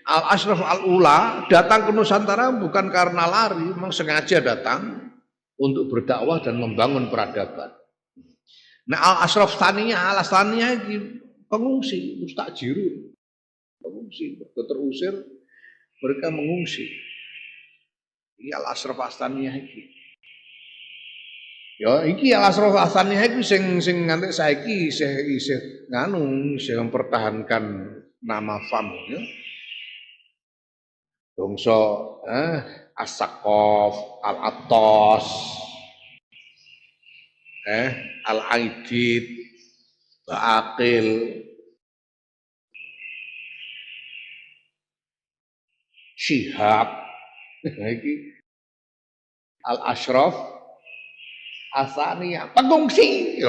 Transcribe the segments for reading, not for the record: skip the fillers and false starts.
Al-Ashraf Al-Ula datang ke Nusantara bukan karena lari, memang sengaja datang untuk berdakwah dan membangun peradaban. Nah, Al-Ashraf Tsaniyah, Al-Tsaniyah ini pengungsi, mustajirun, pengungsi, terusir, mereka mengungsi. Ini Al-Ashraf Tsaniyah ini. Ya, iki Al-Ashraf Tsaniyah iki sing nganti saiki isih nganu, isih mempertahankan nama FAM ya. Bangsa As-Saqaf, Al-Attas, Al-Aidid, Ba'aqil, Syihab, iki Al-Ashraf Tsaniyah, pengungsi,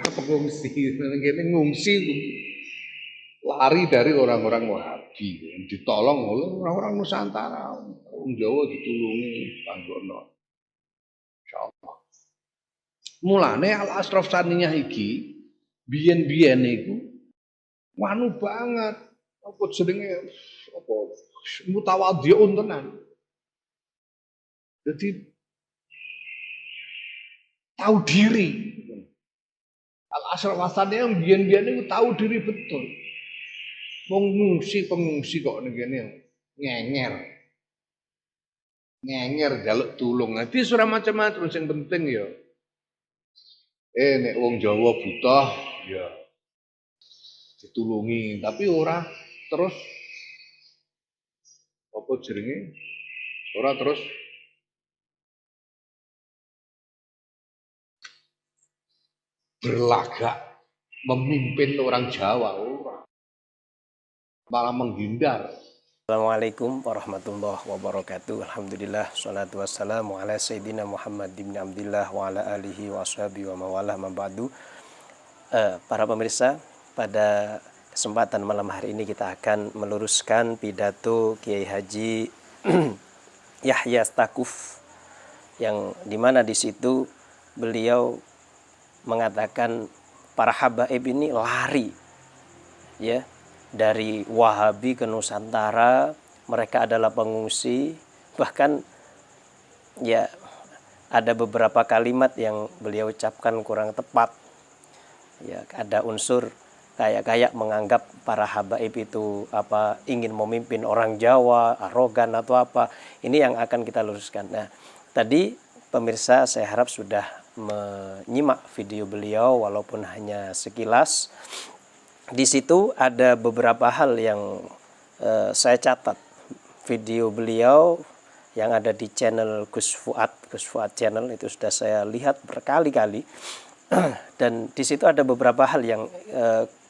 pengungsi, ngene ngungsi, lari dari orang-orang Wahabi, ditolong oleh orang-orang Nusantara, orang Jawa ditulungi, panggono, insyaallah. Mulane Al-Ashraf Tsaniyah iki, biyen-biyen iku, wanu banget, apa jenenge, apa mutawadhiun tenan. Jadi tahu diri. Al-Ashraf Tsaniyah yang biyen-biyen itu tahu diri betul. Pengungsi kok ngene ngenger. Ngenger jaluk tulung. Nanti surah macam-macam yang penting ya. Nek wong Jawa butuh ya ditulungi, tapi ora terus apa jenenge? Ora terus berlagak memimpin orang Jawa, ora. Malah menghindar. Assalamualaikum warahmatullahi wabarakatuh. Alhamdulillah, salatu wassalamu ala sayyidina Muhammad bin Abdillah wa ala alihi wa ashabihi wa mawalah mabadu. Para pemirsa, pada kesempatan malam hari ini kita akan meluruskan pidato Kiai Haji Yahya Stakuf, yang dimana di situ beliau mengatakan para habaib ini lari, ya, dari Wahabi ke Nusantara, mereka adalah pengungsi. Bahkan ya ada beberapa kalimat yang beliau ucapkan kurang tepat. Ya, ada unsur kayak menganggap para habaib itu ingin memimpin orang Jawa, arogan atau apa. Ini yang akan kita luruskan. Nah, tadi pemirsa saya harap sudah menyimak video beliau walaupun hanya sekilas. Di situ ada beberapa hal yang saya catat. Video beliau yang ada di channel Gus Fuad channel itu sudah saya lihat berkali-kali. Dan di situ ada beberapa hal yang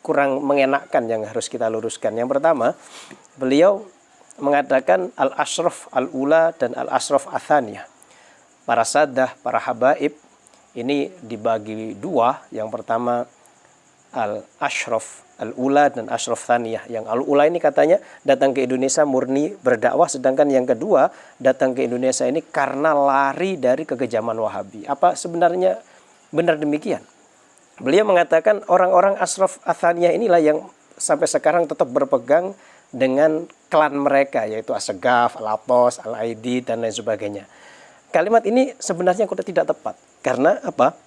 kurang mengenakkan yang harus kita luruskan. Yang pertama, beliau mengatakan Al-Ashraf Al-Ula dan Al-Ashraf Tsaniyah. Para sadah, para habaib ini dibagi dua. Yang pertama Al-Ashraf Al-Ula dan Ashraf Tsaniyah. Yang Al-Ula ini katanya datang ke Indonesia murni berdakwah, sedangkan yang kedua datang ke Indonesia ini karena lari dari kekejaman Wahabi. Apa sebenarnya benar demikian? Beliau mengatakan orang-orang Ashraf Tsaniyah inilah yang sampai sekarang tetap berpegang dengan klan mereka, yaitu As-Sagaf, Al-Attas, Al-Aidid dan lain sebagainya. Kalimat ini sebenarnya tidak tepat. Karena apa?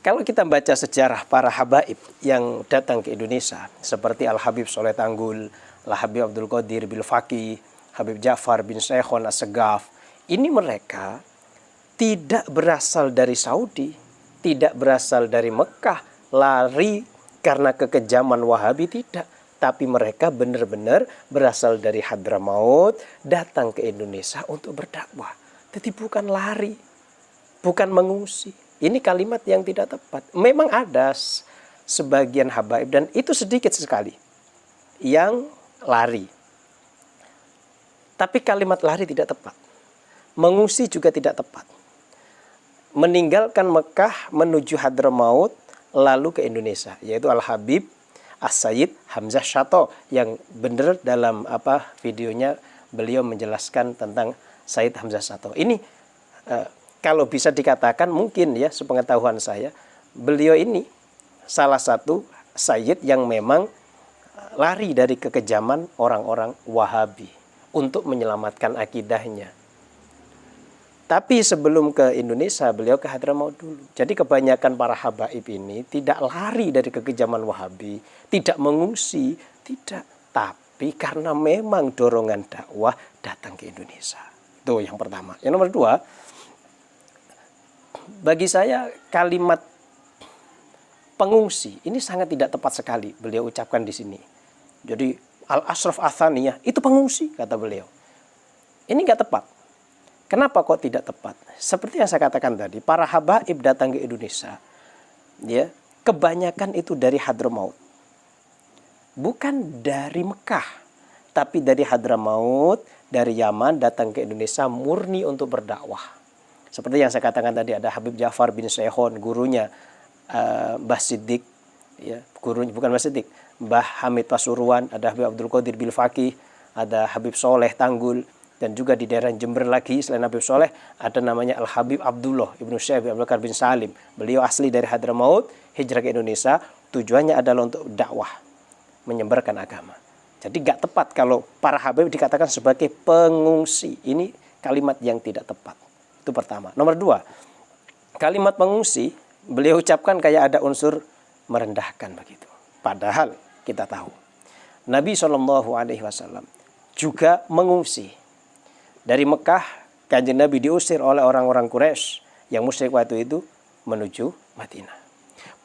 Kalau kita baca sejarah para habaib yang datang ke Indonesia, seperti Al-Habib Soleh Tanggul, Al-Habib Abdul Qadir Bil Faqih, Habib Ja'far bin Syekhon As-Sagaf, ini mereka tidak berasal dari Saudi, tidak berasal dari Mekah, lari karena kekejaman Wahabi, tidak. Tapi mereka benar-benar berasal dari Hadramaut, datang ke Indonesia untuk berdakwah. Jadi bukan lari, bukan mengungsi. Ini kalimat yang tidak tepat. Memang ada sebagian habaib dan itu sedikit sekali yang lari. Tapi kalimat lari tidak tepat. Mengungsi juga tidak tepat. Meninggalkan Mekah menuju Hadramaut lalu ke Indonesia, yaitu Al-Habib As-Sayyid Hamzah Syato, yang benar dalam videonya beliau menjelaskan tentang Sayyid Hamzah Syato. Ini kalau bisa dikatakan mungkin ya sepengetahuan saya, beliau ini salah satu sayyid yang memang lari dari kekejaman orang-orang Wahabi untuk menyelamatkan akidahnya. Tapi sebelum ke Indonesia, beliau ke Hadramaut dulu. Jadi kebanyakan para habaib ini tidak lari dari kekejaman Wahabi, tidak mengungsi, tidak. Tapi karena memang dorongan dakwah datang ke Indonesia. Itu yang pertama. Yang nomor dua, bagi saya kalimat pengungsi ini sangat tidak tepat sekali beliau ucapkan di sini. Jadi Al-Ashraf Atsaniyah itu pengungsi, kata beliau. Ini nggak tepat. Kenapa kok tidak tepat? Seperti yang saya katakan tadi, para habaib datang ke Indonesia, ya, kebanyakan itu dari Hadramaut. Bukan dari Mekah, tapi dari Hadramaut, dari Yaman datang ke Indonesia murni untuk berdakwah. Seperti yang saya katakan tadi, ada Habib Ja'far bin Sehon, gurunya Mbah Siddiq, ya, gurunya bukan Mbah Siddiq, Mbah Hamid Pasuruan, ada Habib Abdul Qadir Bil Faqih, ada Habib Soleh Tanggul. Dan juga di daerah Jember lagi selain Habib Soleh ada namanya Al Habib Abdullah Ibnu Syekh Abdul Bakar bin Salim. Beliau asli dari Hadramaut, hijrah ke Indonesia, tujuannya adalah untuk dakwah, menyebarkan agama. Jadi gak tepat kalau para habaib dikatakan sebagai pengungsi. Ini kalimat yang tidak tepat. Itu pertama. Nomor dua, kalimat pengungsi beliau ucapkan kayak ada unsur merendahkan begitu. Padahal kita tahu Nabi SAW juga mengungsi. Dari Mekah, Kanjeng Nabi diusir oleh orang-orang Quraisy yang musyrik waktu itu menuju Madinah.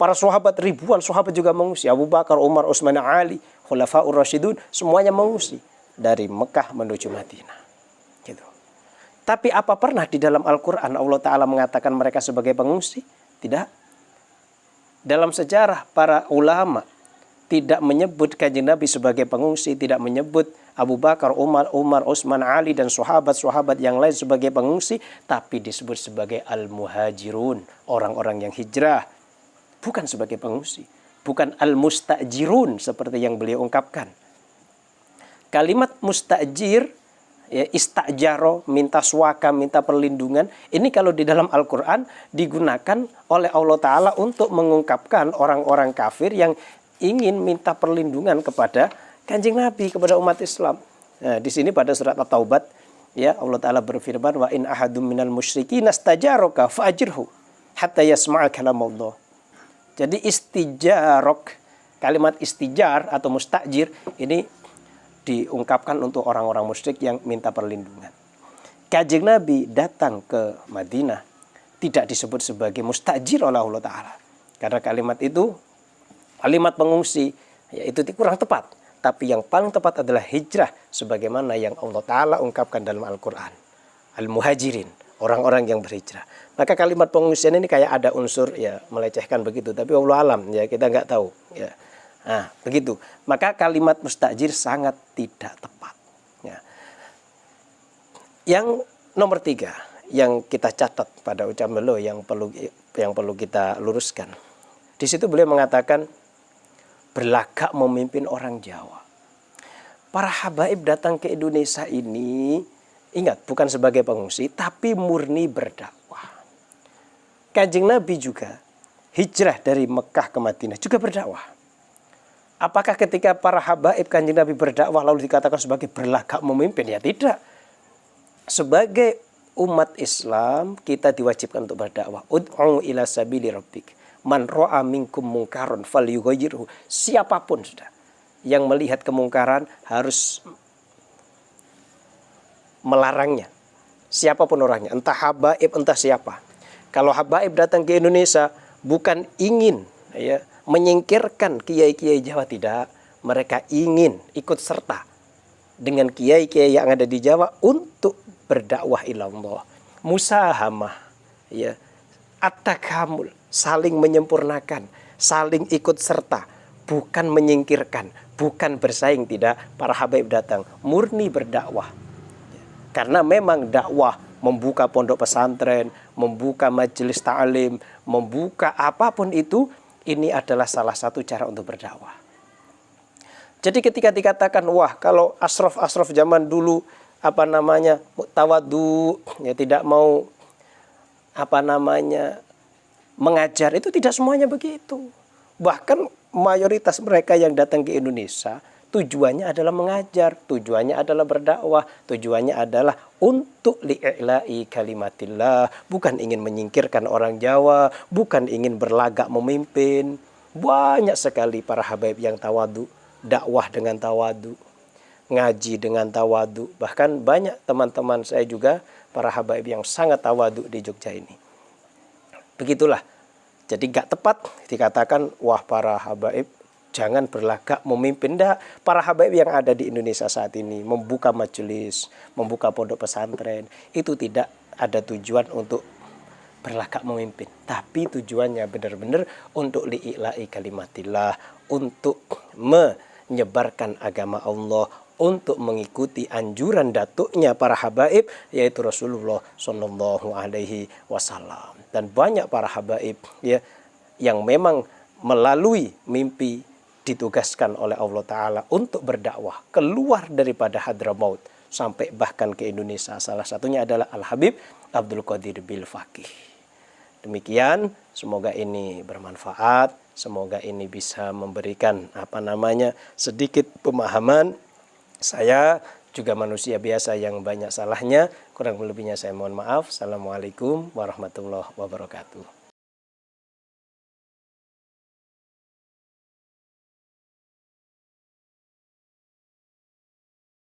Para sahabat, ribuan sahabat juga mengungsi. Abu Bakar, Umar, Utsman, Ali, Khulafaur Rasyidun, semuanya mengungsi dari Mekah menuju Madinah. Gitu. Tapi apa pernah di dalam Al-Quran Allah Ta'ala mengatakan mereka sebagai pengungsi? Tidak. Dalam sejarah para ulama tidak menyebut Kanjeng Nabi sebagai pengungsi, tidak menyebut Abu Bakar, Umar, Utsman, Ali dan sahabat-sahabat yang lain sebagai pengungsi, tapi disebut sebagai al-muhajirun, orang-orang yang hijrah, bukan sebagai pengungsi, bukan al-mustajirun seperti yang beliau ungkapkan. Kalimat mustajir, ya, istajaro, minta suaka, minta perlindungan, ini kalau di dalam Al-Quran digunakan oleh Allah Ta'ala untuk mengungkapkan orang-orang kafir yang ingin minta perlindungan kepada Kanjeng Nabi, kepada umat Islam. Nah, di sini pada surat At-Taubat, ya, Allah Ta'ala berfirman, wa in ahadum minal musyrikin astajaraka fa'ajirhu hatta yasma'a kalamallah. Jadi istijarok, kalimat istijar atau mustajir ini diungkapkan untuk orang-orang musyrik yang minta perlindungan. Kanjeng Nabi datang ke Madinah tidak disebut sebagai mustajir oleh Allah Ta'ala. Karena kalimat itu, kalimat pengungsi, ya, itu kurang tepat. Tapi yang paling tepat adalah hijrah sebagaimana yang Allah Ta'ala ungkapkan dalam Al-Quran. Al-muhajirin, orang-orang yang berhijrah. Maka kalimat pengungsian ini kayak ada unsur, ya, melecehkan begitu. Tapi Allah alam, ya, kita nggak tahu. Ya. Nah, begitu. Maka kalimat mustajir sangat tidak tepat. Ya. Yang nomor tiga, yang kita catat pada ucapan beliau yang perlu kita luruskan. Di situ beliau mengatakan, berlagak memimpin orang Jawa. Para habaib datang ke Indonesia ini, ingat, bukan sebagai pengungsi, tapi murni berdakwah. Kanjeng Nabi juga hijrah dari Mekah ke Madinah juga berdakwah. Apakah ketika para habaib Kanjeng Nabi berdakwah lalu dikatakan sebagai berlagak memimpin? Ya tidak. Sebagai umat Islam kita diwajibkan untuk berdakwah. Ud'u ila sabili rabbik. Man ro'a minkum mungkaron falyughayyirhu. Siapapun sudah yang melihat kemungkaran harus melarangnya. Siapapun orangnya, entah habaib, entah siapa. Kalau habaib datang ke Indonesia bukan ingin, ya, menyingkirkan kiai-kiai Jawa, tidak. Mereka ingin ikut serta dengan kiai-kiai yang ada di Jawa untuk berdakwah ilallah. Musahamah, ya, at-takamul, saling menyempurnakan, saling ikut serta, bukan menyingkirkan, bukan bersaing, tidak. Para habaib datang murni berdakwah. Karena memang dakwah, membuka pondok pesantren, membuka majelis ta'lim, membuka apapun itu, ini adalah salah satu cara untuk berdakwah. Jadi ketika dikatakan, wah, kalau asraf zaman dulu tawadu, ya, tidak mau mengajar, itu tidak semuanya begitu. Bahkan mayoritas mereka yang datang ke Indonesia tujuannya adalah mengajar, tujuannya adalah berdakwah, tujuannya adalah untuk li'i'la'i kalimatillah, bukan ingin menyingkirkan orang Jawa, bukan ingin berlagak memimpin. Banyak sekali para habaib yang tawadu, dakwah dengan tawadu, ngaji dengan tawadu. Bahkan banyak teman-teman saya juga para habaib yang sangat tawadu di Jogja ini. Begitulah. Jadi gak tepat dikatakan wah para habaib jangan berlagak memimpin. Para habaib yang ada di Indonesia saat ini membuka majelis, membuka pondok pesantren, itu tidak ada tujuan untuk berlagak memimpin, tapi tujuannya benar-benar untuk li'i'la'i kalimatillah, untuk menyebarkan agama Allah, untuk mengikuti anjuran datuknya para habaib, yaitu Rasulullah Shallallahu Alaihi Wasallam. Dan banyak para habaib ya yang memang melalui mimpi ditugaskan oleh Allah Ta'ala untuk berdakwah keluar daripada Hadramaut sampai bahkan ke Indonesia. Salah satunya adalah Al-Habib Abdul Qadir Bil-Faqih. Demikian, semoga ini bermanfaat, semoga ini bisa memberikan sedikit pemahaman. Saya juga manusia biasa yang banyak salahnya, kurang lebihnya saya mohon maaf. Assalamualaikum warahmatullahi wabarakatuh.